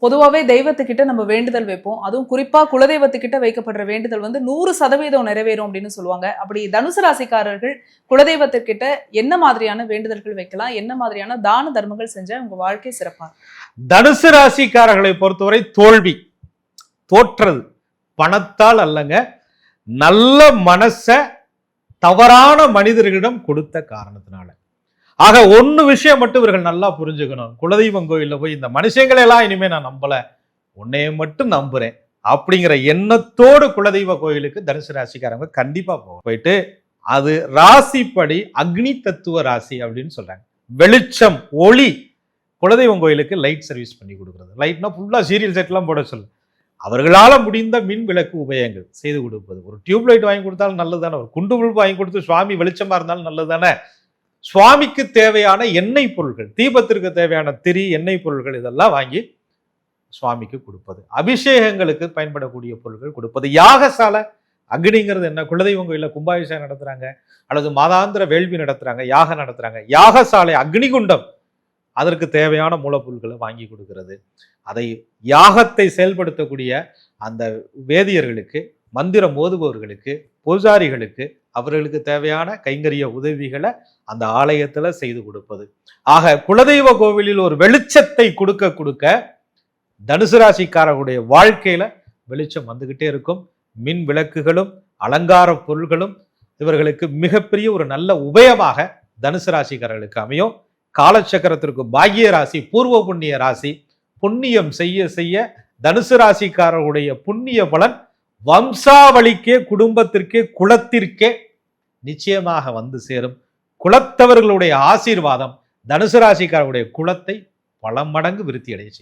பொதுவாகவே தெய்வத்துக்கிட்ட நம்ம வேண்டுதல் வைப்போம். அதுவும் குறிப்பா குலதெய்வத்துக்கிட்ட வைக்கப்படுற வேண்டுதல் வந்து 100% நிறைவேறும் அப்படின்னு சொல்லுவாங்க. அப்படி தனுசு ராசிக்காரர்கள் குலதெய்வத்துக்கிட்ட என்ன மாதிரியான வேண்டுதல்கள் வைக்கலாம்? என்ன மாதிரியான தான தர்மங்கள் செஞ்சா உங்க வாழ்க்கை சிறப்பா? தனுசு ராசிக்காரர்களை பொறுத்தவரை தோற்றது பணத்தால் அல்லங்க, நல்ல மனச தவறான மனிதர்களிடம் கொடுத்த காரணத்தினால. ஆக ஒன்னு விஷயம் மட்டும் இவர்கள் நல்லா புரிஞ்சுக்கணும். குலதெய்வம் கோயில்ல போய் இந்த மனுஷங்களை எல்லாம் இனிமே நான் நம்பல, உன்னைய மட்டும் நம்புறேன் அப்படிங்கிற எண்ணத்தோடு குலதெய்வ கோயிலுக்கு தனுசு ராசிக்காரங்க கண்டிப்பா போயிட்டு, அது ராசிப்படி அக்னி தத்துவ ராசி அப்படின்னு சொல்றாங்க. வெளிச்சம், ஒளி. குலதெய்வம் கோயிலுக்கு லைட் சர்வீஸ் பண்ணி கொடுக்குறது. லைட்னா ஃபுல்லா சீரியல் செட்லாம் போட சொல்லு. அவர்களால முடிந்த மின் விளக்கு உபயோகங்கள் செய்து கொடுப்பது. ஒரு டியூப் லைட் வாங்கி கொடுத்தாலும் நல்லதுதானே, ஒரு குண்டு பல்பு வாங்கி கொடுத்து சுவாமி வெளிச்சமா இருந்தாலும் நல்லதுதானே. சுவாமிக்கு தேவையான எண்ணெய் பொருட்கள், தீபத்திற்கு தேவையான திரி, எண்ணெய் பொருட்கள் இதெல்லாம் வாங்கி சுவாமிக்கு கொடுப்பது. அபிஷேகங்களுக்கு பயன்படக்கூடிய பொருட்கள் கொடுப்பது. யாகசாலை, அக்னிங்கிறது என்ன? குலதெய்வம் கோயில கும்பாபிஷேகம் நடத்துறாங்க அல்லது மாதாந்திர வேள்வி நடத்துறாங்க, யாகம் நடத்துறாங்க. யாகசாலை, அக்னிகுண்டம், அதற்கு தேவையான மூலப்பொருட்களை வாங்கி கொடுக்கிறது. அதை யாகத்தை செயல்படுத்தக்கூடிய அந்த வேதியர்களுக்கு, மந்திரம் ஓதுபவர்களுக்கு, பூஜாரிகளுக்கு அவர்களுக்கு தேவையான கைங்கரிய உதவிகளை அந்த ஆலயத்துல செய்து கொடுப்பது. ஆக குலதெய்வ கோவிலில் ஒரு வெளிச்சத்தை கொடுக்க தனுசு ராசிக்காரர்களுடைய வாழ்க்கையில வெளிச்சம் வந்துகிட்டே இருக்கும். மின் விளக்குகளும் அலங்கார பொருள்களும் இவர்களுக்கு மிகப்பெரிய ஒரு நல்ல உபயமாக தனுசு ராசிக்காரர்களுக்கு அமையும். காலச்சக்கரத்திற்கு பாக்கிய ராசி, பூர்வ புண்ணிய ராசி. புண்ணியம் செய்ய செய்ய தனுசு ராசிக்காரர்களுடைய புண்ணிய பலன் வம்சாவளிக்கே, குடும்பத்திற்கே, குலத்திற்கே நிச்சயமாக வந்து சேரும். குலத்தவர்களுடைய ஆசீர்வாதம் தனுசு ராசிக்காரர்களுடைய குலத்தை பல மடங்கு விருத்தி அடைய செய்யும்.